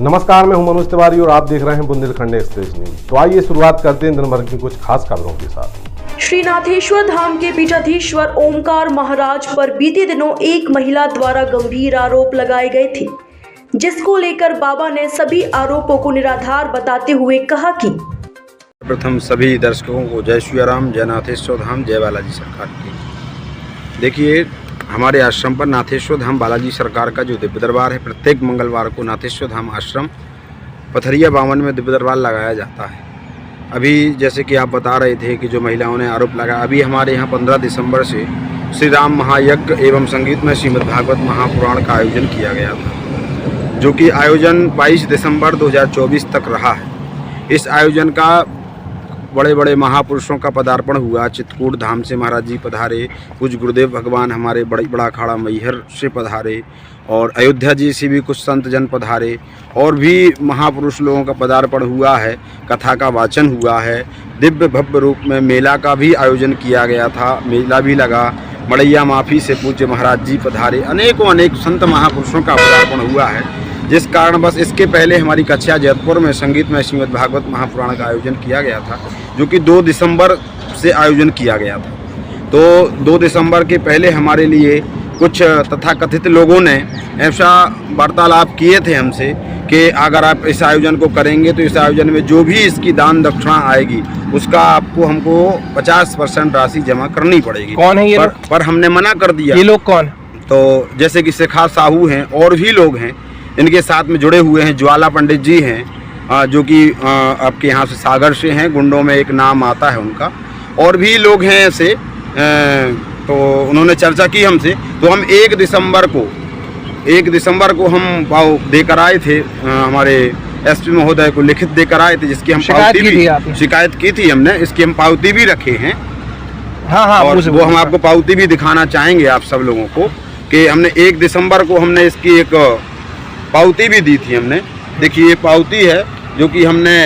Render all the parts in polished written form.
नमस्कार, मैं हूं मनोज तिवारी और आप देख रहे हैं बुंदेलखंड एक्सप्रेस न्यूज। तो आइए शुरुआत करते हैं दिन भर की कुछ खास खबरों के साथ। श्री नाथेश्वर धाम के पीठाधीश्वर ओमकार महाराज पर बीते दिनों एक महिला द्वारा गंभीर आरोप लगाए गए थे, जिसको लेकर बाबा ने सभी आरोपों को निराधार बताते हुए कहा कि प्रथम सभी दर्शकों को जय श्री राम, जय नाथेश्वर धाम, जय बालाजी सरकार की। देखिए, हमारे आश्रम पर नाथेश्वर धाम बालाजी सरकार का जो दिव्य दरबार है, प्रत्येक मंगलवार को नाथेश्वर धाम आश्रम पथरिया 52 में दिव्य दरबार लगाया जाता है। अभी जैसे कि आप बता रहे थे कि जो महिलाओं ने आरोप लगाया, अभी हमारे यहाँ 15 दिसंबर से श्री राम महायज्ञ एवं संगीतमय श्रीमद् भागवत महापुराण का आयोजन किया गया था, जो कि आयोजन 22 दिसंबर 2024 तक रहा है। इस आयोजन का बड़े बड़े महापुरुषों का पदार्पण हुआ। चित्रकूट धाम से महाराज जी पधारे, कुछ गुरुदेव भगवान हमारे बड़ा अखाड़ा मैहर से पधारे, और अयोध्या जी से भी कुछ संत जन पधारे, और भी महापुरुष लोगों का पदार्पण हुआ है। कथा का वाचन हुआ है। दिव्य भव्य रूप में मेला का भी आयोजन किया गया था, मेला भी लगा। मड़ैया माफी से पूज्य महाराज जी पधारे, अनेक संत महापुरुषों का पदार्पण हुआ है। जिस कारण बस इसके पहले हमारी कक्षा जयपुर में संगीत में श्रीमद् भागवत महापुराण का आयोजन किया गया था, जो कि 2 दिसंबर से आयोजन किया गया था। तो 2 दिसंबर के पहले हमारे लिए कुछ तथाकथित लोगों ने ऐसा वार्तालाप किए थे हमसे कि अगर आप इस आयोजन को करेंगे तो इस आयोजन में जो भी इसकी दान दक्षिणा आएगी उसका हमको 50% राशि जमा करनी पड़ेगी। कौन है ये पर हमने मना कर दिया। ये लोग कौन? तो जैसे कि शेखा साहू हैं, और भी लोग हैं इनके साथ में जुड़े हुए हैं। ज्वाला पंडित जी हैं, जो कि आपके यहाँ से सागर से हैं, गुंडों में एक नाम आता है उनका, और भी लोग हैं ऐसे। तो उन्होंने चर्चा की हमसे, तो हम 1 दिसंबर को हम पाव देकर आए थे, हमारे एसपी महोदय को लिखित देकर आए थे, जिसकी हम शिकायत की थी हमने। इसकी हम पावती भी रखे हैं। हाँ, और वो हम आपको पावती भी दिखाना चाहेंगे आप सब लोगों को कि हमने 1 दिसंबर को हमने इसकी एक पावती भी दी थी हमने। देखिए, ये पावती है जो कि हमने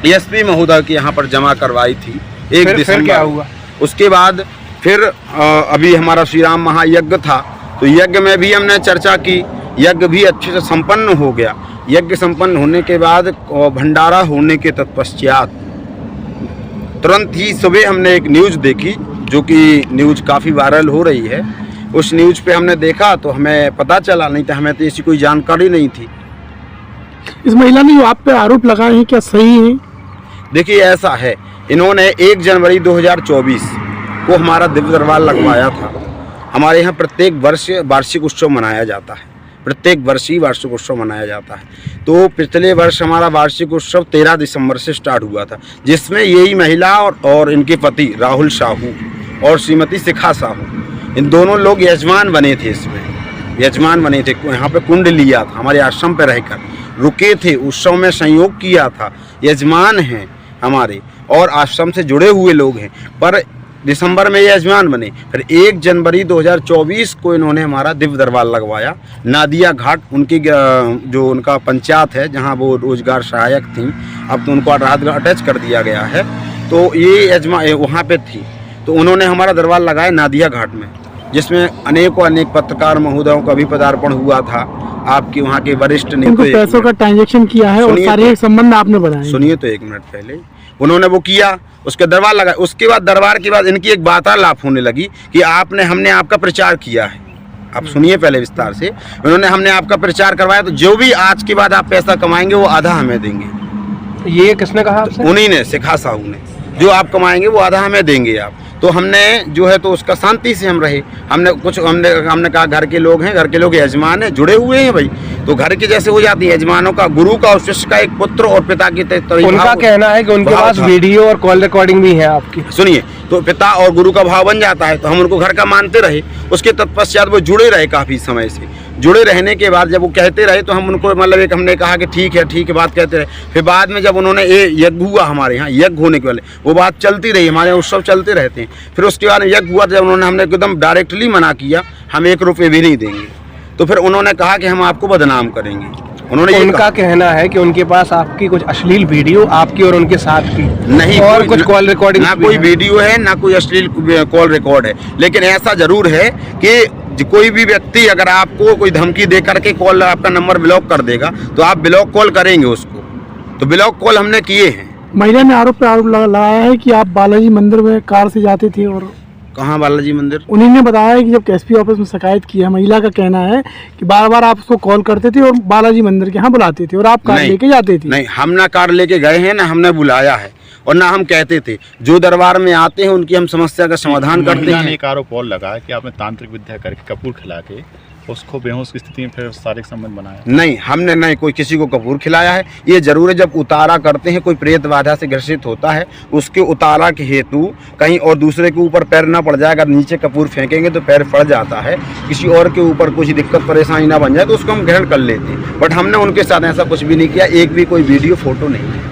एसपी महोदय के यहाँ पर जमा करवाई थी 1 दिसंबर। फिर क्या हुआ? उसके बाद फिर अभी हमारा श्री राम महायज्ञ था, तो यज्ञ में भी हमने चर्चा की। यज्ञ भी अच्छे से संपन्न हो गया। यज्ञ संपन्न होने के बाद भंडारा होने के तत्पश्चात तुरंत ही सुबह हमने एक न्यूज़ देखी, जो कि न्यूज़ काफ़ी वायरल हो रही है। उस न्यूज़ पे हमने देखा तो हमें पता चला, नहीं तो हमें तो ऐसी कोई जानकारी नहीं थी। इस महिला ने जो आप पे आरोप लगाए हैं, क्या सही है? देखिए, ऐसा है, इन्होंने 1 जनवरी 2024 को हमारा दिव्य दरबार लगवाया था। हमारे यहाँ प्रत्येक वर्ष वार्षिक उत्सव मनाया जाता है, प्रत्येक वर्ष ही वार्षिक उत्सव मनाया जाता है। तो पिछले वर्ष हमारा वार्षिक उत्सव 13 दिसंबर से स्टार्ट हुआ था, जिसमें यही महिला और इनके पति राहुल साहू और श्रीमती शिखा साहू, इन दोनों लोग यजमान बने थे। इसमें यजमान बने थे, यहाँ पे कुंड लिया था, हमारे आश्रम पे रहकर रुके थे, उत्सव में संयोग किया था, यजमान हैं हमारे और आश्रम से जुड़े हुए लोग हैं। पर दिसंबर में यजमान बने, फिर 1 जनवरी 2024 को इन्होंने हमारा दिव्य दरबार लगवाया। नादिया घाट उनकी जो उनका पंचायत है, जहाँ वो रोजगार सहायक थी, अब तो उनको अटैच कर दिया गया है। तो ये यजमान वहाँ पे थी, तो उन्होंने हमारा दरबार लगाया नादिया घाट में, जिसमें अनेक पत्रकार महोदयों का भी पदार्पण हुआ था। आपके वहाँ के वरिष्ठ ने पैसों का ट्रांजैक्शन किया है और शारीरिक संबंध आपने बनाया। सुनिए तो 1 मिनट पहले उन्होंने वो किया, उसके दरबार लगा। उसके बाद दरबार के बाद इनकी एक वार्तालाप होने लगी कि हमने आपका प्रचार किया है। आप सुनिए पहले विस्तार से। हमने आपका प्रचार करवाया, तो जो भी आज के बाद आप पैसा कमाएंगे वो आधा हमें देंगे। ये किसने कहा आपसे? उन्हीं ने, शिखा साहू ने। जो आप कमाएंगे वो आधा हमें देंगे आप। तो हमने जो है तो उसका शांति से हम रहे। हमने कहा घर के लोग हैं, घर के लोग यजमान हैं, जुड़े हुए हैं भाई, तो घर के जैसे हो जाती है। यजमानों का, गुरु का और शिष्य का एक पुत्र और पिता की उनका कहना है कि उनके पास वीडियो और कॉल रिकॉर्डिंग भी है आपकी। सुनिए, तो पिता और गुरु का भाव बन जाता है, तो हम उनको घर का मानते रहे। उसके तत्पश्चात वो जुड़े रहे, काफ़ी समय से जुड़े रहने के बाद जब वो कहते रहे तो हम उनको मतलब हमने कहा कि ठीक है बात कहते रहे। फिर बाद में जब उन्होंने यज्ञ हुआ हमारे यहाँ, यज्ञ होने के वाले, वो बात चलती रही, हमारे उत्सव चलते रहते हैं। फिर उसके बाद यज्ञ हुआ, जब हमने एकदम डायरेक्टली मना किया, हम 1 रुपये भी नहीं देंगे, तो फिर उन्होंने कहा कि हम आपको बदनाम करेंगे। उनका कहना है कि उनके पास आपकी कुछ अश्लील वीडियो आपकी और उनके साथ की नहीं, और कुछ कॉल रिकॉर्डिंग, ना कोई वीडियो है ना कोई अश्लील कॉल रिकॉर्ड है। लेकिन ऐसा जरूर है कि कोई भी व्यक्ति अगर आपको कोई धमकी दे करके कॉल आपका नंबर ब्लॉक कर देगा तो आप ब्लॉक कॉल करेंगे उसको, तो ब्लॉक कॉल हमने किए हैं। महिला ने आरोप लगाया है कि आप बालाजी मंदिर में कार से जाते थे और कहाँ बालाजी मंदिर? उन्हीं ने बताया है कि जब एसपी ऑफिस में शिकायत की है, महिला का कहना है कि बार बार आप उसको कॉल करते थे और बालाजी मंदिर के यहाँ बुलाते थे और आप कार लेके जाते थे। नहीं, हम ना कार लेके गए हैं, ना हमने बुलाया है और ना हम कहते थे। जो दरबार में आते हैं उनकी हम समस्या का समाधान करते हैं। एक आरोप और लगा कि आपने तांत्रिक विद्या करके कपूर खिला के उसको बेहोश की स्थिति में फिर शारीरिक संबंध बनाया। नहीं, हमने नहीं कोई किसी को कपूर खिलाया है। ये जरूर है जब उतारा करते हैं, कोई प्रेत बाधा से ग्रसित होता है, उसके उतारा के हेतु कहीं और दूसरे के ऊपर पैर ना पड़ जाए। अगर नीचे कपूर फेंकेंगे तो पैर पड़ जाता है, किसी और के ऊपर कुछ दिक्कत परेशानी ना बन जाए तो उसको हम ग्रहण कर लेते हैं। बट हमने उनके साथ ऐसा कुछ भी नहीं किया, एक भी कोई वीडियो फोटो नहीं है।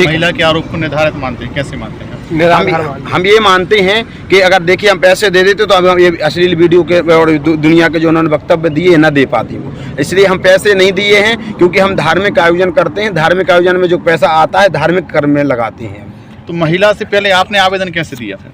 महिला के आरोप को निर्धारित मानते हैं, कैसे मानते हैं? हम ये मानते हैं कि अगर देखिए हम पैसे दे देते तो अब हम ये अश्लील वीडियो के और दुनिया के जो उन्होंने वक्तव्य दिए ना दे पाती वो, इसलिए हम पैसे नहीं दिए हैं क्योंकि हम धार्मिक आयोजन करते हैं। धार्मिक आयोजन में जो पैसा आता है धार्मिक कर्म में लगाते हैं। तो महिला से पहले आपने आवेदन कैसे दिया था?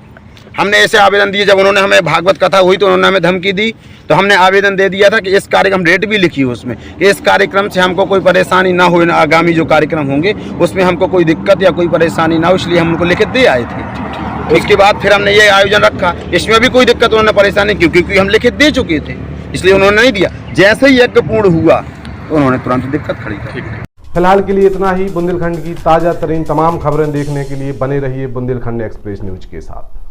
हमने ऐसे आवेदन दिए, जब उन्होंने हमें भागवत कथा हुई तो उन्होंने हमें धमकी दी तो हमने आवेदन दे दिया था कि इस कार्यक्रम, रेट भी लिखी है उसमें कि इस कार्यक्रम से हमको कोई परेशानी ना हो, आगामी जो कार्यक्रम होंगे उसमें हमको कोई दिक्कत या कोई परेशानी ना हो, इसलिए हम उनको लिखित दे आए थे। उसके बाद फिर हमने ये आयोजन रखा, इसमें भी कोई दिक्कत उन्होंने परेशानी क्योंकि हम लिखित दे चुके थे, इसलिए उन्होंने नहीं दिया। जैसे ही यज्ञ पूर्ण हुआ तो उन्होंने तुरंत दिक्कत खड़ी कर। फिलहाल के लिए इतना ही। बुंदेलखंड की ताज़ा तरीन तमाम खबरें देखने के लिए बने रहिए बुंदेलखंड एक्सप्रेस न्यूज के साथ।